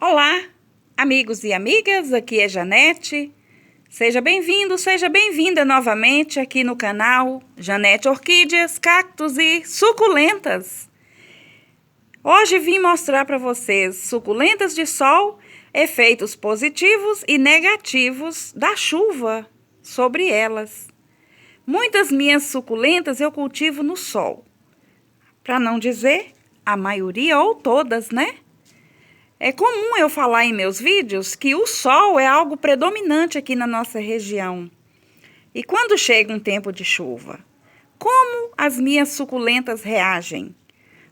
Olá, amigos e amigas, aqui é Janete. Seja bem-vindo, seja bem-vinda novamente aqui no canal Janete Orquídeas, Cactos e Suculentas. Hoje vim mostrar para vocês suculentas de sol, efeitos positivos e negativos da chuva sobre elas. Muitas minhas suculentas eu cultivo no sol, para não dizer a maioria ou todas, né? É comum eu falar em meus vídeos que o sol é algo predominante aqui na nossa região. E quando chega um tempo de chuva, como as minhas suculentas reagem?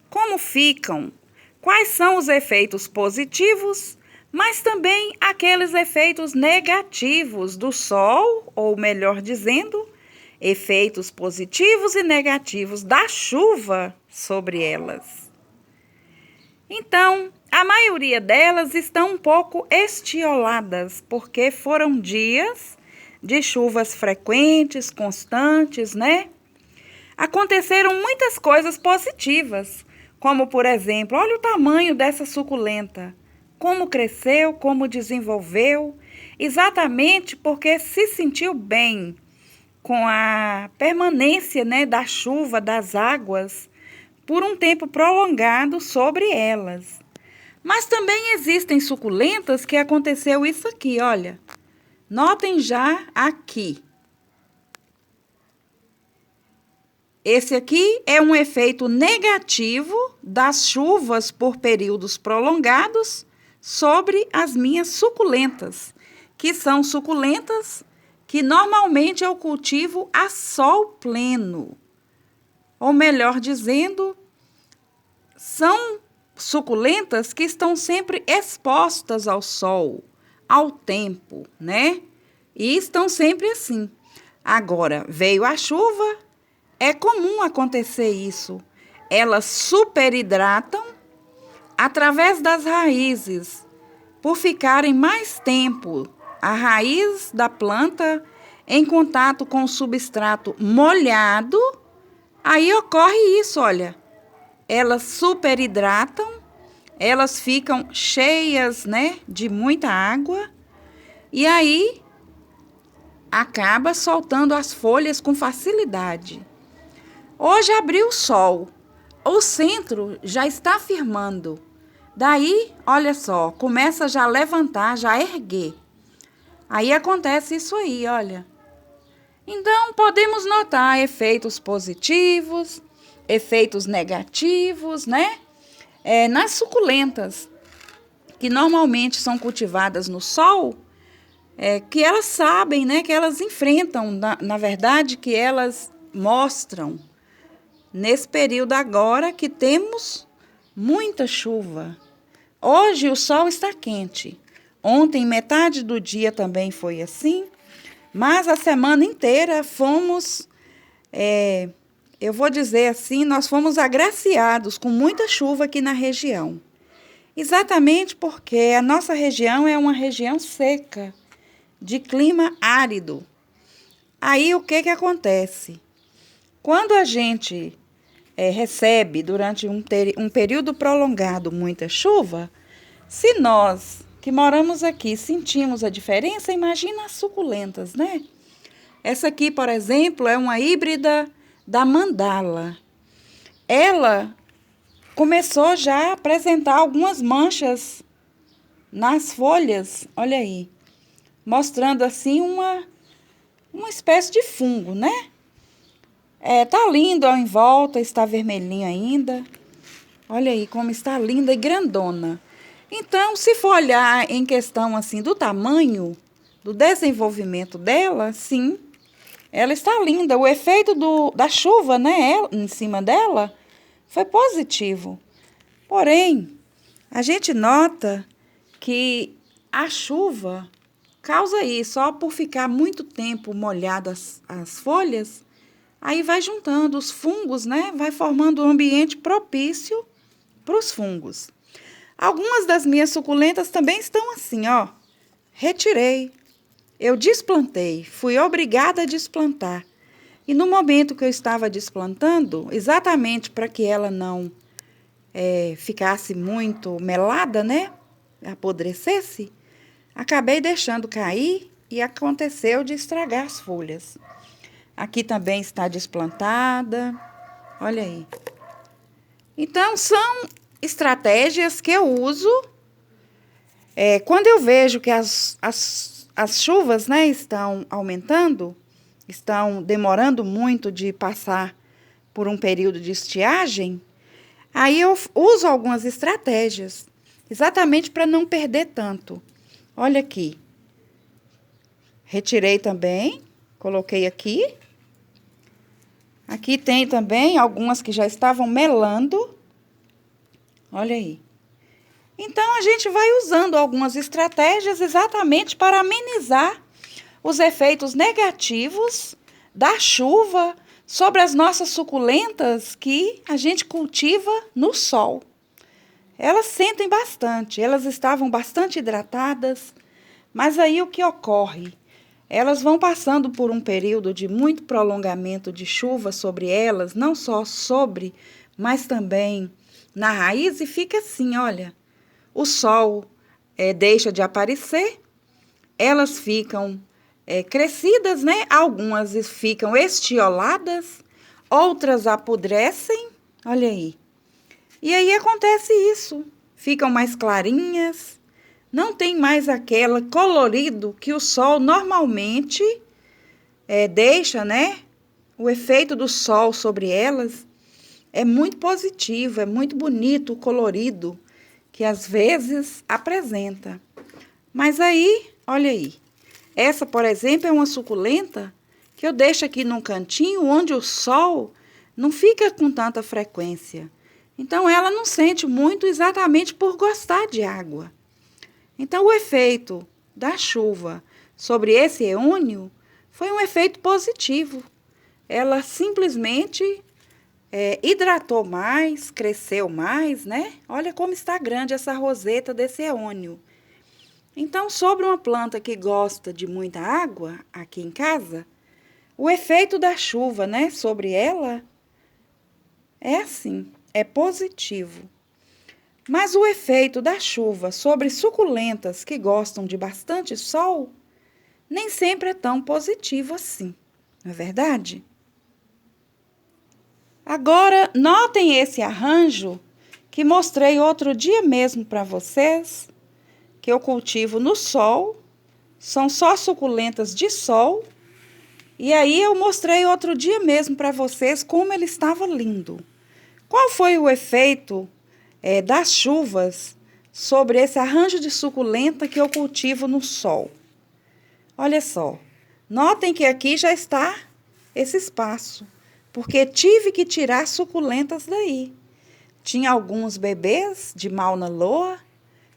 Como ficam? Quais são os efeitos positivos, mas também aqueles efeitos negativos do sol, ou melhor dizendo, efeitos positivos e negativos da chuva sobre elas? Então, a maioria delas estão um pouco estioladas, porque foram dias de chuvas frequentes, constantes, né? Aconteceram muitas coisas positivas, como, por exemplo, olha o tamanho dessa suculenta, como cresceu, como desenvolveu, exatamente porque se sentiu bem com a permanência, né, da chuva, das águas, por um tempo prolongado sobre elas. Mas também existem suculentas que aconteceu isso aqui, olha. Notem já aqui. Esse aqui é um efeito negativo das chuvas por períodos prolongados sobre as minhas suculentas, que são suculentas que normalmente eu cultivo a sol pleno. Ou melhor dizendo, são suculentas que estão sempre expostas ao sol, ao tempo, né? E estão sempre assim. Agora, veio a chuva, é comum acontecer isso. Elas superidratam através das raízes, por ficarem mais tempo a raiz da planta em contato com o substrato molhado. Aí ocorre isso, olha. Elas superidratam, elas ficam cheias, né, de muita água, e aí acaba soltando as folhas com facilidade. Hoje abriu o sol, o centro já está firmando. Daí, olha só, começa já a levantar, já a erguer. Aí acontece isso aí, olha. Então, podemos notar efeitos positivos, efeitos negativos, né? Nas suculentas, que normalmente são cultivadas no sol, que elas sabem, né? Que elas enfrentam, na verdade, que elas mostram nesse período agora que temos muita chuva. Hoje o sol está quente. Ontem, metade do dia também foi assim. Mas a semana inteira fomos, eu vou dizer assim, nós fomos agraciados com muita chuva aqui na região. Exatamente porque a nossa região é uma região seca, de clima árido. Aí o que acontece? Quando a gente recebe durante um período prolongado muita chuva, se nós que moramos aqui sentimos a diferença, imagina as suculentas, né? Essa aqui, por exemplo, é uma híbrida da mandala. Ela começou já a apresentar algumas manchas nas folhas, olha aí, mostrando assim uma espécie de fungo, né? Tá lindo ao em volta, está vermelhinho ainda. Olha aí como está linda e grandona. Então, se for olhar em questão assim do tamanho, do desenvolvimento dela, sim, ela está linda. O efeito da chuva, né, em cima dela, foi positivo. Porém, a gente nota que a chuva causa isso, só por ficar muito tempo molhadas as folhas, aí vai juntando os fungos, né, vai formando um ambiente propício para os fungos. Algumas das minhas suculentas também estão assim, ó. Retirei. Eu desplantei, fui obrigada a desplantar. E no momento que eu estava desplantando, exatamente para que ela não ficasse muito melada, né? apodrecesse, acabei deixando cair e aconteceu de estragar as folhas. Aqui também está desplantada. Olha aí. Então, são estratégias que eu uso quando eu vejo que as chuvas, né, estão aumentando, estão demorando muito de passar por um período de estiagem. Aí eu uso algumas estratégias, exatamente para não perder tanto. Olha aqui. Retirei também, coloquei aqui. Aqui tem também algumas que já estavam melando. Olha aí. Então, a gente vai usando algumas estratégias exatamente para amenizar os efeitos negativos da chuva sobre as nossas suculentas que a gente cultiva no sol. Elas sentem bastante, elas estavam bastante hidratadas, mas aí o que ocorre? Elas vão passando por um período de muito prolongamento de chuva sobre elas, não só sobre, mas também na raiz, e fica assim, olha, o sol deixa de aparecer, elas ficam crescidas, né? Algumas ficam estioladas, outras apodrecem, olha aí. E aí acontece isso, ficam mais clarinhas, não tem mais aquele colorido que o sol normalmente deixa, né? O efeito do sol sobre elas é muito positivo, é muito bonito o colorido que às vezes apresenta. Mas aí, olha aí, essa, por exemplo, é uma suculenta que eu deixo aqui num cantinho onde o sol não fica com tanta frequência. Então, ela não sente muito exatamente por gostar de água. Então, o efeito da chuva sobre esse eônio foi um efeito positivo. Ela simplesmente hidratou mais, cresceu mais, né? Olha como está grande essa roseta desse eônio. Então, sobre uma planta que gosta de muita água aqui em casa, o efeito da chuva, né, sobre ela é assim, é positivo. Mas o efeito da chuva sobre suculentas que gostam de bastante sol nem sempre é tão positivo assim, não é verdade? Agora, notem esse arranjo que mostrei outro dia mesmo para vocês, que eu cultivo no sol, são só suculentas de sol, e aí eu mostrei outro dia mesmo para vocês como ele estava lindo. Qual foi o efeito das chuvas sobre esse arranjo de suculenta que eu cultivo no sol? Olha só, notem que aqui já está esse espaço, porque tive que tirar suculentas daí. Tinha alguns bebês de mauna loa,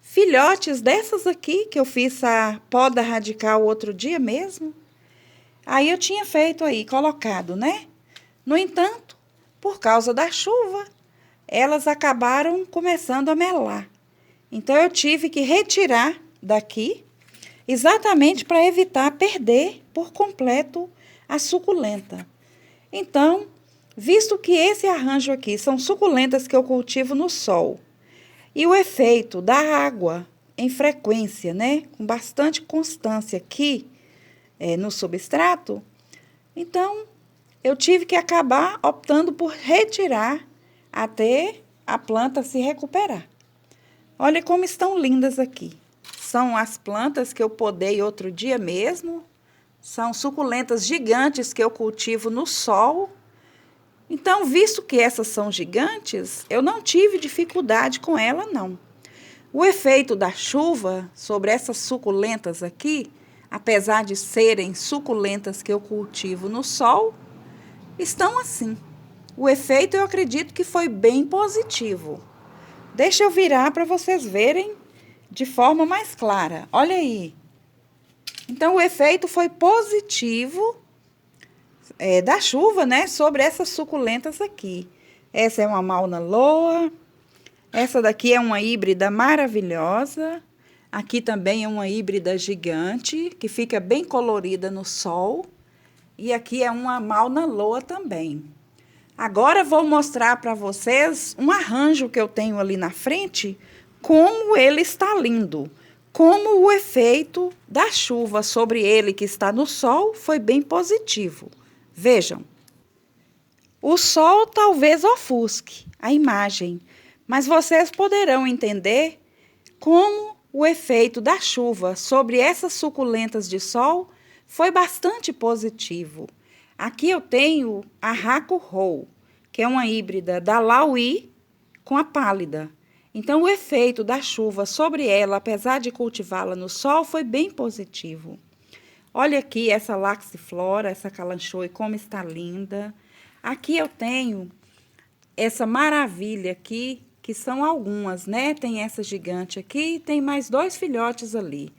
filhotes dessas aqui, que eu fiz a poda radical outro dia mesmo. Aí eu tinha feito aí, colocado, né? No entanto, por causa da chuva, elas acabaram começando a melar. Então, eu tive que retirar daqui, exatamente para evitar perder por completo a suculenta. Então, visto que esse arranjo aqui são suculentas que eu cultivo no sol, e o efeito da água em frequência, né, com bastante constância aqui no substrato, então eu tive que acabar optando por retirar até a planta se recuperar. Olha como estão lindas aqui. São as plantas que eu podei outro dia mesmo. São suculentas gigantes que eu cultivo no sol. Então, visto que essas são gigantes, eu não tive dificuldade com ela, não. O efeito da chuva sobre essas suculentas aqui, apesar de serem suculentas que eu cultivo no sol, estão assim. O efeito eu acredito que foi bem positivo. Deixa eu virar para vocês verem de forma mais clara. Olha aí. Então, o efeito foi positivo da chuva, né, sobre essas suculentas aqui. Essa é uma mauna loa. Essa daqui é uma híbrida maravilhosa. Aqui também é uma híbrida gigante, que fica bem colorida no sol. E aqui é uma mauna loa também. Agora vou mostrar para vocês um arranjo que eu tenho ali na frente como ele está lindo, como o efeito da chuva sobre ele que está no sol foi bem positivo. Vejam, o sol talvez ofusque a imagem, mas vocês poderão entender como o efeito da chuva sobre essas suculentas de sol foi bastante positivo. Aqui eu tenho a Hakuhou, que é uma híbrida da Lauí com a pálida. Então, o efeito da chuva sobre ela, apesar de cultivá-la no sol, foi bem positivo. Olha aqui essa Laxiflora, essa Kalanchoe, como está linda. Aqui eu tenho essa maravilha aqui, que são algumas, né? Tem essa gigante aqui e tem mais 2 filhotes ali,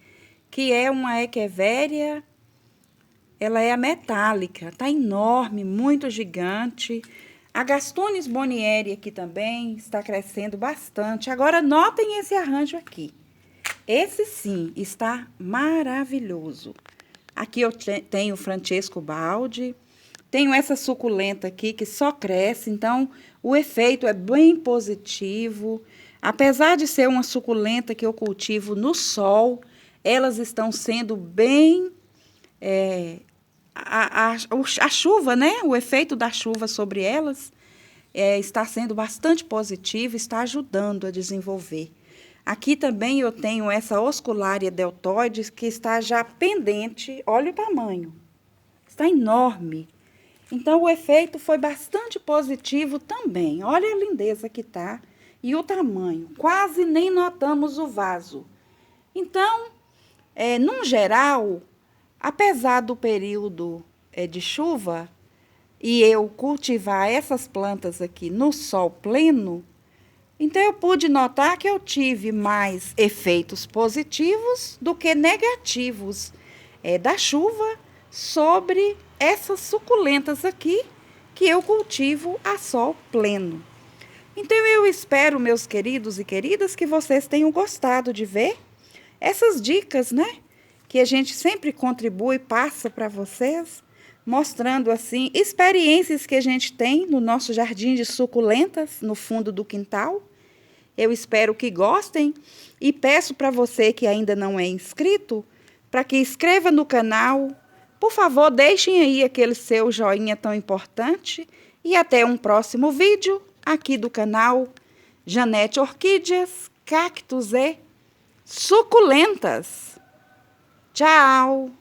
que é uma Echeveria, ela é a metálica, tá enorme, muito gigante. A Gastones Bonnieri aqui também está crescendo bastante. Agora, notem esse arranjo aqui. Esse sim está maravilhoso. Aqui eu tenho o Francesco Baldi. Tenho essa suculenta aqui que só cresce, então o efeito é bem positivo. Apesar de ser uma suculenta que eu cultivo no sol, elas estão sendo bem... a chuva, né? O efeito da chuva sobre elas está sendo bastante positivo, está ajudando a desenvolver. Aqui também eu tenho essa Oscularia deltoides que está já pendente. Olha o tamanho, está enorme. Então, o efeito foi bastante positivo também. Olha a lindeza que tá e o tamanho. Quase nem notamos o vaso. Então, num geral, apesar do período de chuva e eu cultivar essas plantas aqui no sol pleno, então eu pude notar que eu tive mais efeitos positivos do que negativos da chuva sobre essas suculentas aqui que eu cultivo a sol pleno. Então eu espero, meus queridos e queridas, que vocês tenham gostado de ver essas dicas, né? Que a gente sempre contribui, passa para vocês, mostrando assim experiências que a gente tem no nosso jardim de suculentas, no fundo do quintal. Eu espero que gostem e peço para você que ainda não é inscrito, para que inscreva no canal. Por favor, deixem aí aquele seu joinha tão importante e até um próximo vídeo aqui do canal Janete Orquídeas, Cactos e Suculentas. Tchau!